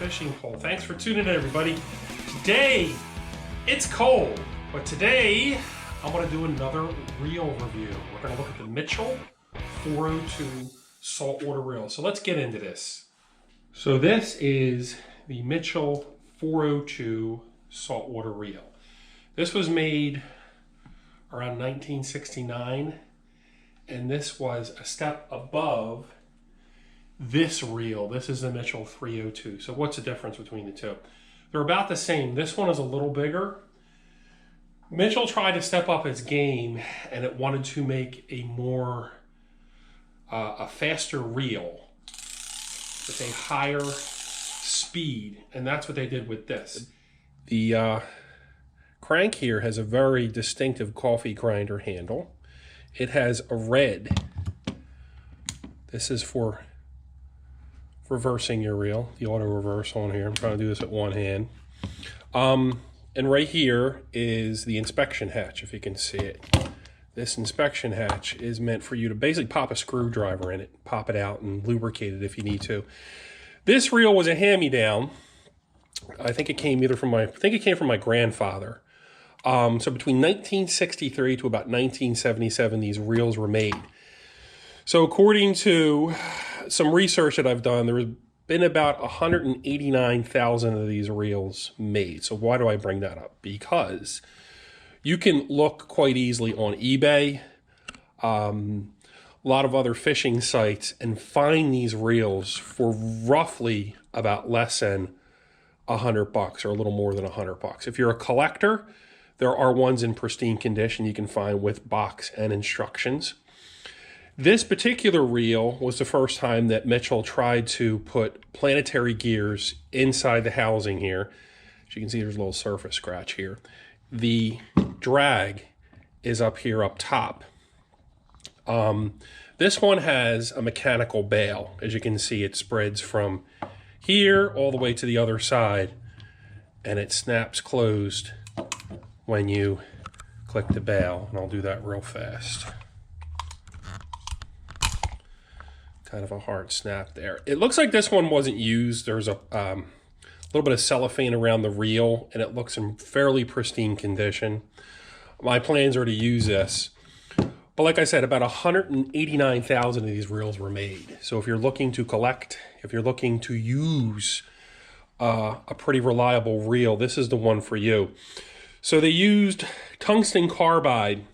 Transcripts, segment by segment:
fishing pole. Thanks for tuning in, everybody. Today, it's cold, but today I'm going to do another reel review. We're going to look at the Mitchell 402 saltwater reel. So let's get into this. So this is the Mitchell 402 saltwater reel. This was made around 1969, and this was a step above this reel. This is the Mitchell 302. So what's the difference between the two? They're about the same. This one is a little bigger. Mitchell tried to step up its game, and it wanted to make a more, a faster reel with a higher speed, and that's what they did with this. The crank here has a very distinctive coffee grinder handle. It has a red. This is for reversing your reel, the auto reverse on here. I'm trying to do this at one hand. And right here is the inspection hatch, if you can see it. This inspection hatch is meant for you to basically pop a screwdriver in it, pop it out and lubricate it if you need to. This reel was a hand-me-down. I think it came either from my grandfather. So between 1963 to about 1977, these reels were made. So according to some research that I've done, there has been about 189,000 of these reels made. So why do I bring that up? Because you can look quite easily on eBay, a lot of other fishing sites, and find these reels for roughly about less than $100 or a little more than $100. If you're a collector, there are ones in pristine condition you can find with box and instructions. This particular reel was the first time that Mitchell tried to put planetary gears inside the housing here. As you can see, there's a little surface scratch here. The drag is up here up top. This one has a mechanical bail. As you can see, it spreads from here all the way to the other side, and it snaps closed when you click the bail. And I'll do that real fast. Kind of a hard snap there. It looks like this one wasn't used. There's a little bit of cellophane around the reel, and it looks in fairly pristine condition. My plans are to use this. But like I said, about 189,000 of these reels were made. So if you're looking to collect, if you're looking to use a pretty reliable reel, this is the one for you. So they used tungsten carbide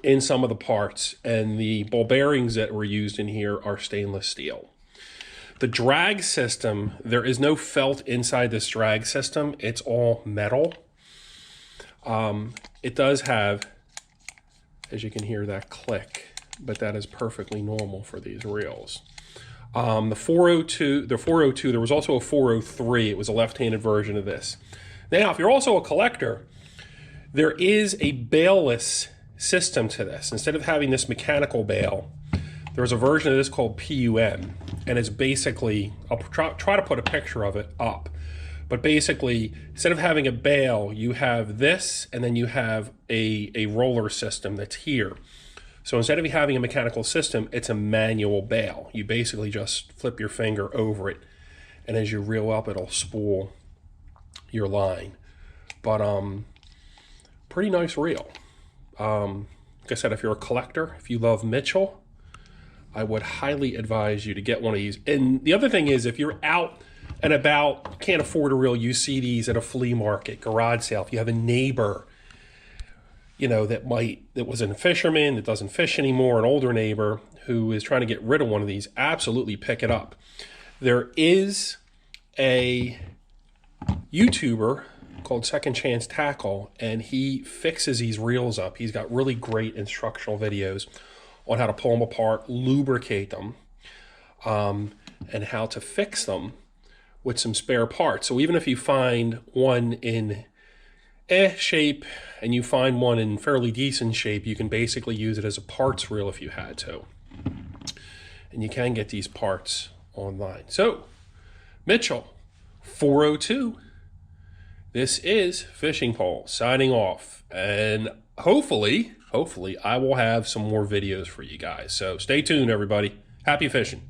in some of the parts, and the ball bearings that were used in here are stainless steel. The drag system, there is no felt inside this drag system. It's all metal. It does have, as you can hear, that click, but that is perfectly normal for these reels. The 402, there was also a 403. It was a left-handed version of this. Now, if you're also a collector, there is a bailless system to this. Instead of having this mechanical bail, there's a version of this called PUM, and it's basically, I'll try to put a picture of it up, but basically, instead of having a bail, you have this, and then you have a roller system that's here. So instead of having a mechanical system, it's a manual bail. You basically just flip your finger over it, and as you reel up, it'll spool your line. But pretty nice reel. Like I said, if you're a collector, if you love Mitchell, I would highly advise you to get one of these. And the other thing is, if you're out and about, can't afford a reel, you see these at a flea market, garage sale. If you have a neighbor, you know, that wasn't a fisherman, that doesn't fish anymore, an older neighbor who is trying to get rid of one of these, absolutely pick it up. There is a YouTuber called Second Chance Tackle, and he fixes these reels up. He's got really great instructional videos on how to pull them apart, lubricate them, and how to fix them with some spare parts. So even if you find one in shape and you find one in fairly decent shape, you can basically use it as a parts reel if you had to. And you can get these parts online. So, Mitchell 402. This is Fishing Pole signing off, and hopefully I will have some more videos for you guys. So stay tuned, everybody. Happy fishing.